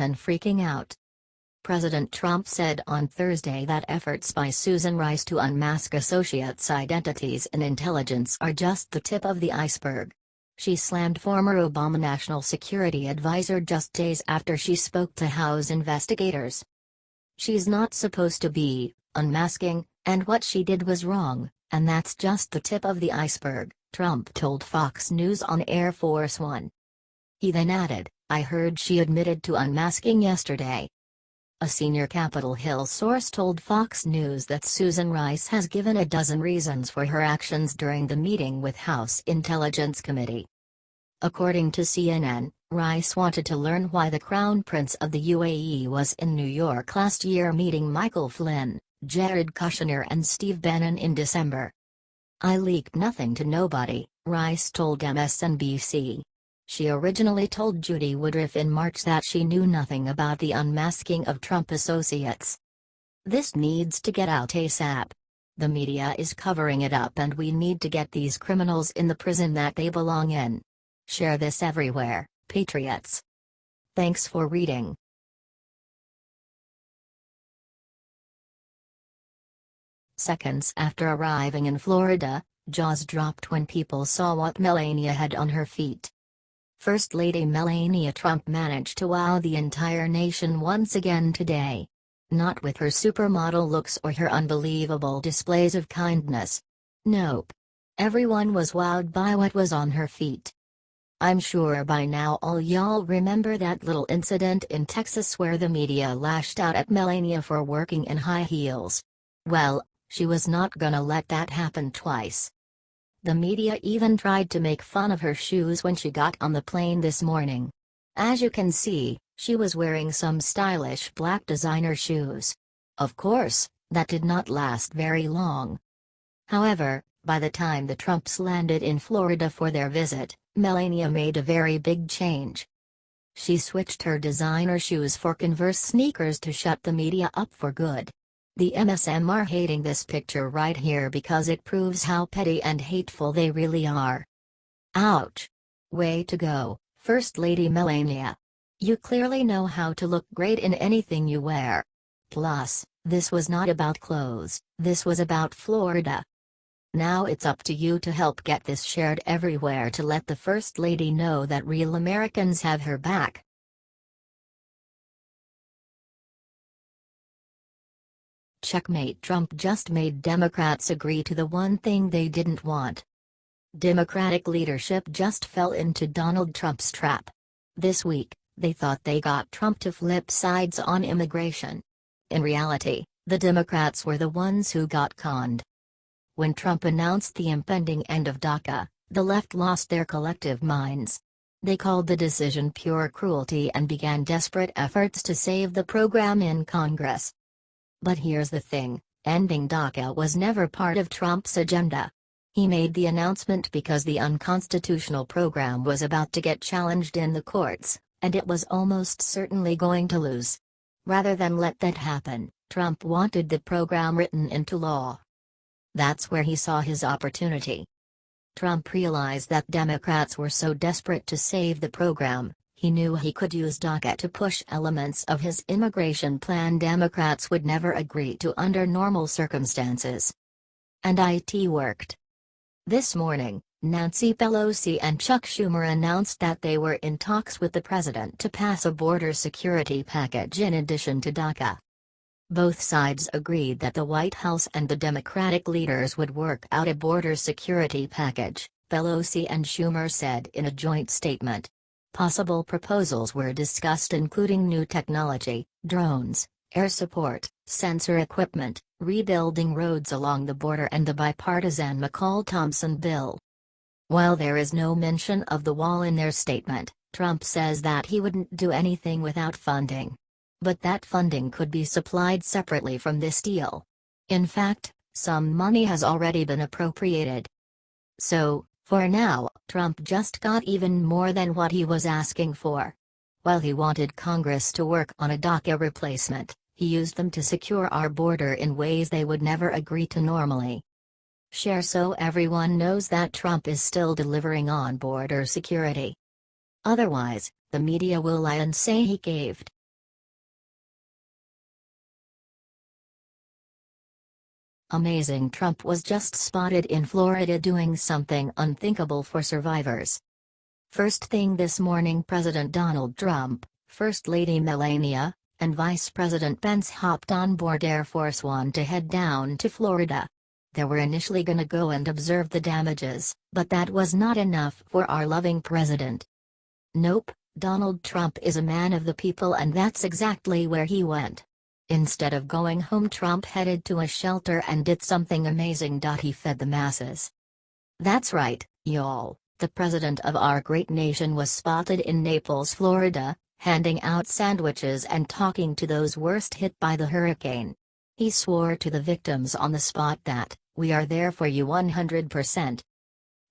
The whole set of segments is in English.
and freaking out. President Trump said on Thursday that efforts by Susan Rice to unmask associates' identities in intelligence are just the tip of the iceberg. She slammed former Obama National Security Advisor just days after she spoke to House investigators. "She's not supposed to be unmasking, and what she did was wrong, and that's just the tip of the iceberg," Trump told Fox News on Air Force One. He then added, "I heard she admitted to unmasking yesterday." A senior Capitol Hill source told Fox News that Susan Rice has given a dozen reasons for her actions during the meeting with House Intelligence Committee. According to CNN, Rice wanted to learn why the Crown Prince of the UAE was in New York last year meeting Michael Flynn, Jared Kushner and Steve Bannon in December. "I leaked nothing to nobody," Rice told MSNBC. She originally told Judy Woodruff in March that she knew nothing about the unmasking of Trump associates. "This needs to get out ASAP. The media is covering it up and we need to get these criminals in the prison that they belong in. Share this everywhere, patriots." Thanks for reading. Seconds after arriving in Florida, jaws dropped when people saw what Melania had on her feet. First Lady Melania Trump managed to wow the entire nation once again today. Not with her supermodel looks or her unbelievable displays of kindness. Nope. Everyone was wowed by what was on her feet. I'm sure by now all y'all remember that little incident in Texas where the media lashed out at Melania for working in high heels. Well, she was not gonna let that happen twice. The media even tried to make fun of her shoes when she got on the plane this morning. As you can see, she was wearing some stylish black designer shoes. Of course, that did not last very long. However, by the time the Trumps landed in Florida for their visit, Melania made a very big change. She switched her designer shoes for Converse sneakers to shut the media up for good. The MSM are hating this picture right here because it proves how petty and hateful they really are. Ouch. Way to go, First Lady Melania. You clearly know how to look great in anything you wear. Plus, this was not about clothes, this was about Florida. Now it's up to you to help get this shared everywhere to let the First Lady know that real Americans have her back. Checkmate. Trump just made Democrats agree to the one thing they didn't want. Democratic leadership just fell into Donald Trump's trap. This week, they thought they got Trump to flip sides on immigration. In reality, the Democrats were the ones who got conned. When Trump announced the impending end of DACA, the left lost their collective minds. They called the decision pure cruelty and began desperate efforts to save the program in Congress. But here's the thing, ending DACA was never part of Trump's agenda. He made the announcement because the unconstitutional program was about to get challenged in the courts, and it was almost certainly going to lose. Rather than let that happen, Trump wanted the program written into law. That's where he saw his opportunity. Trump realized that Democrats were so desperate to save the program, he knew he could use DACA to push elements of his immigration plan Democrats would never agree to under normal circumstances. And it worked. This morning, Nancy Pelosi and Chuck Schumer announced that they were in talks with the president to pass a border security package in addition to DACA. Both sides agreed that the White House and the Democratic leaders would work out a border security package, Pelosi and Schumer said in a joint statement. Possible proposals were discussed including new technology, drones, air support, sensor equipment, rebuilding roads along the border and the bipartisan McCall-Thompson bill. While there is no mention of the wall in their statement, Trump says that he wouldn't do anything without funding. But that funding could be supplied separately from this deal. In fact, some money has already been appropriated. So, for now, Trump just got even more than what he was asking for. While he wanted Congress to work on a DACA replacement, he used them to secure our border in ways they would never agree to normally. Share so everyone knows that Trump is still delivering on border security. Otherwise, the media will lie and say he caved. Amazing Trump was just spotted in Florida doing something unthinkable for survivors. First thing this morning, President Donald Trump, First Lady Melania, and Vice President Pence hopped on board Air Force One to head down to Florida. They were initially gonna go and observe the damages, but that was not enough for our loving president. Nope, Donald Trump is a man of the people, and that's exactly where he went. Instead of going home, Trump headed to a shelter and did something amazing. He fed the masses. That's right, y'all, the president of our great nation was spotted in Naples, Florida, handing out sandwiches and talking to those worst hit by the hurricane. He swore to the victims on the spot that, "We are there for you 100%.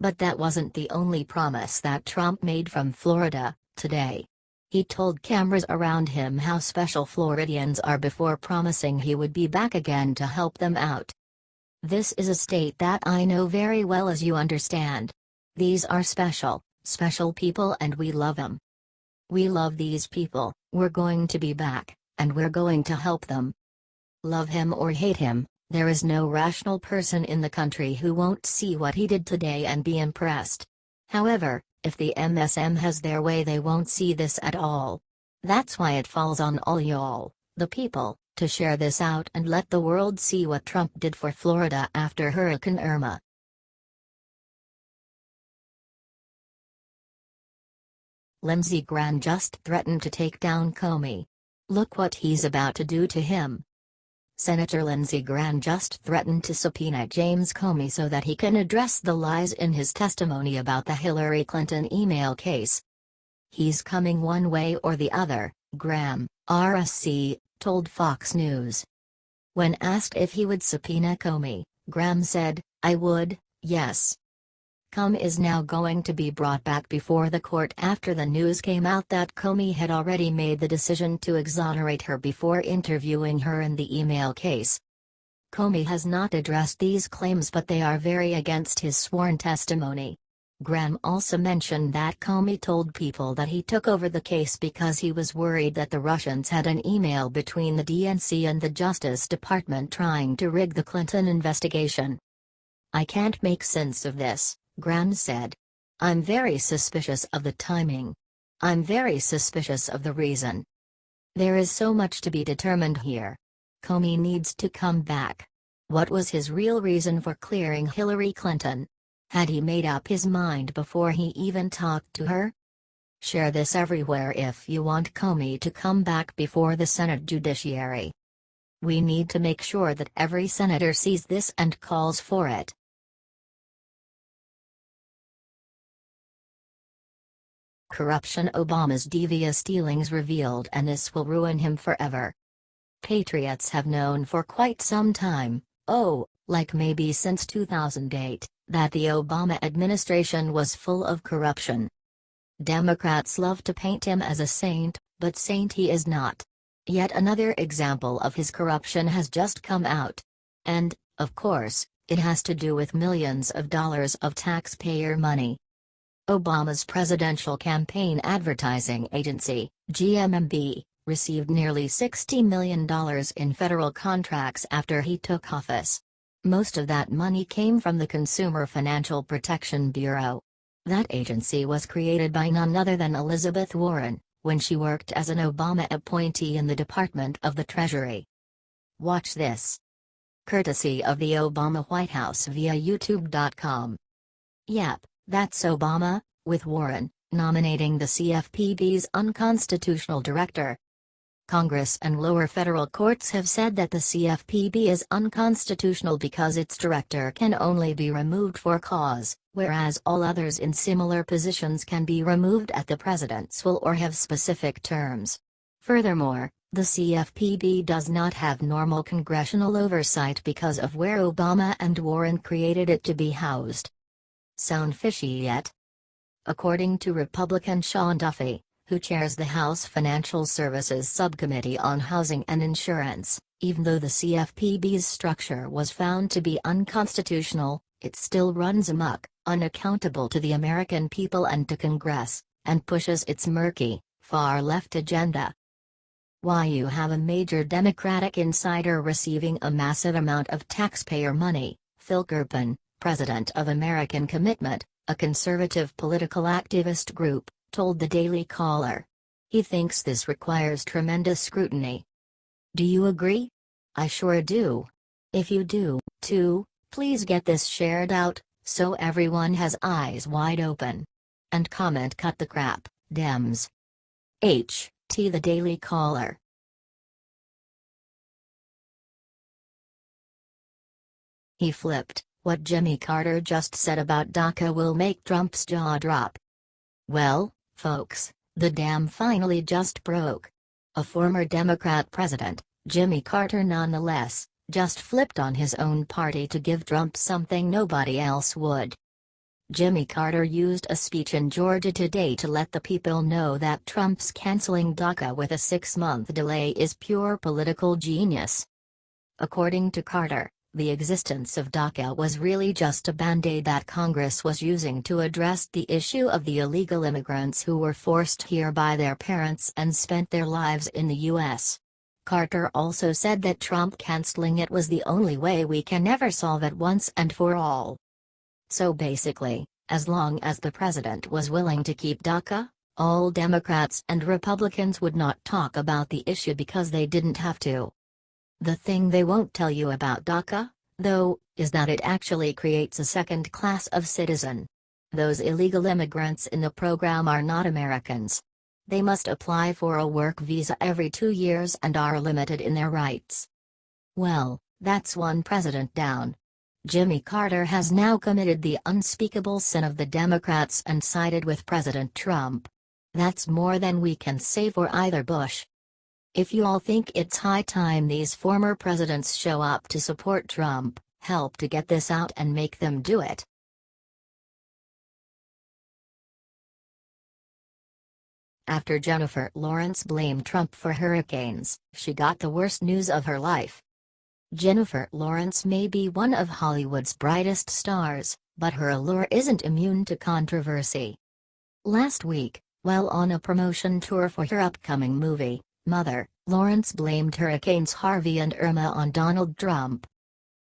But that wasn't the only promise that Trump made from Florida. Today, he told cameras around him how special Floridians are before promising he would be back again to help them out. "This is a state that I know very well, as you understand. These are special, special people, and we love them. We love these people, we're going to be back, and we're going to help them." Love him or hate him, there is no rational person in the country who won't see what he did today and be impressed. However, if the MSM has their way, they won't see this at all. That's why it falls on all y'all, the people, to share this out and let the world see what Trump did for Florida after Hurricane Irma. Lindsey Graham just threatened to take down Comey. Look what he's about to do to him. Senator Lindsey Graham just threatened to subpoena James Comey so that he can address the lies in his testimony about the Hillary Clinton email case. "He's coming one way or the other," Graham, RSC, told Fox News. When asked if he would subpoena Comey, Graham said, "I would, yes." Comey is now going to be brought back before the court after the news came out that Comey had already made the decision to exonerate her before interviewing her in the email case. Comey has not addressed these claims, but they are very against his sworn testimony. Graham also mentioned that Comey told people that he took over the case because he was worried that the Russians had an email between the DNC and the Justice Department trying to rig the Clinton investigation. "I can't make sense of this," Graham said. "I'm very suspicious of the timing. I'm very suspicious of the reason. There is so much to be determined here. Comey needs to come back. What was his real reason for clearing Hillary Clinton? Had he made up his mind before he even talked to her?" Share this everywhere if you want Comey to come back before the Senate Judiciary. We need to make sure that every senator sees this and calls for it. Corruption: Obama's devious dealings revealed, and this will ruin him forever. Patriots have known for quite some time, like maybe since 2008, that the Obama administration was full of corruption. Democrats love to paint him as a saint, but saint he is not. Yet another example of his corruption has just come out. And, of course, it has to do with millions of dollars of taxpayer money. Obama's presidential campaign advertising agency, GMMB, received nearly $60 million in federal contracts after he took office. Most of that money came from the Consumer Financial Protection Bureau. That agency was created by none other than Elizabeth Warren, when she worked as an Obama appointee in the Department of the Treasury. Watch this. Courtesy of the Obama White House via YouTube.com. Yep. That's Obama, with Warren, nominating the CFPB's unconstitutional director. Congress and lower federal courts have said that the CFPB is unconstitutional because its director can only be removed for cause, whereas all others in similar positions can be removed at the president's will or have specific terms. Furthermore, the CFPB does not have normal congressional oversight because of where Obama and Warren created it to be housed. Sound fishy yet? According to Republican Sean Duffy, who chairs the House Financial Services Subcommittee on Housing and Insurance, even though the CFPB's structure was found to be unconstitutional, it still runs amok, unaccountable to the American people and to Congress, and pushes its murky, far-left agenda. Why you have a major Democratic insider receiving a massive amount of taxpayer money, Phil Gerpen, president of American Commitment, a conservative political activist group, told the Daily Caller. He thinks this requires tremendous scrutiny. Do you agree? I sure do. If you do, too, please get this shared out, so everyone has eyes wide open. And comment cut the crap, Dems. T. The Daily Caller. He flipped. What Jimmy Carter just said about DACA will make Trump's jaw drop. Well, folks, the dam finally just broke. A former Democrat president, Jimmy Carter nonetheless, just flipped on his own party to give Trump something nobody else would. Jimmy Carter used a speech in Georgia today to let the people know that Trump's canceling DACA with a 6-month delay is pure political genius. According to Carter, the existence of DACA was really just a band-aid that Congress was using to address the issue of the illegal immigrants who were forced here by their parents and spent their lives in the U.S. Carter also said that Trump canceling it was the only way we can ever solve it once and for all. So basically, as long as the president was willing to keep DACA, all Democrats and Republicans would not talk about the issue because they didn't have to. The thing they won't tell you about DACA, though, is that it actually creates a second class of citizen. Those illegal immigrants in the program are not Americans. They must apply for a work visa every 2 years and are limited in their rights. Well, that's one president down. Jimmy Carter has now committed the unspeakable sin of the Democrats and sided with President Trump. That's more than we can say for either Bush. If you all think it's high time these former presidents show up to support Trump, help to get this out and make them do it. After Jennifer Lawrence blamed Trump for hurricanes, she got the worst news of her life. Jennifer Lawrence may be one of Hollywood's brightest stars, but her allure isn't immune to controversy. Last week, while on a promotion tour for her upcoming movie, Mother, Lawrence blamed Hurricanes Harvey and Irma on Donald Trump.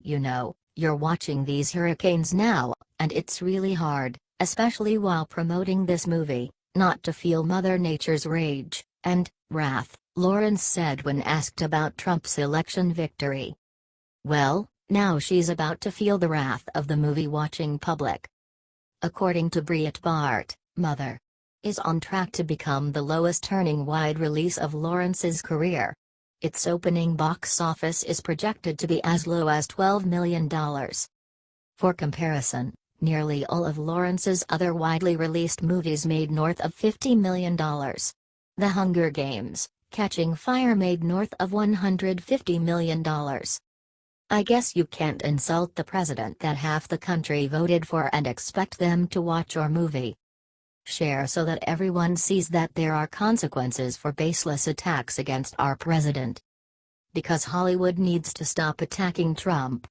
You know, you're watching these hurricanes now, and it's really hard, especially while promoting this movie, not to feel Mother Nature's rage and wrath, Lawrence said when asked about Trump's election victory. Well, now she's about to feel the wrath of the movie-watching public. According to Breitbart, Mother is on track to become the lowest-earning wide release of Lawrence's career. Its opening box office is projected to be as low as $12 million. For comparison, nearly all of Lawrence's other widely released movies made north of $50 million. The Hunger Games, Catching Fire made north of $150 million. I guess you can't insult the president that half the country voted for and expect them to watch your movie. Share so that everyone sees that there are consequences for baseless attacks against our president. Because Hollywood needs to stop attacking Trump,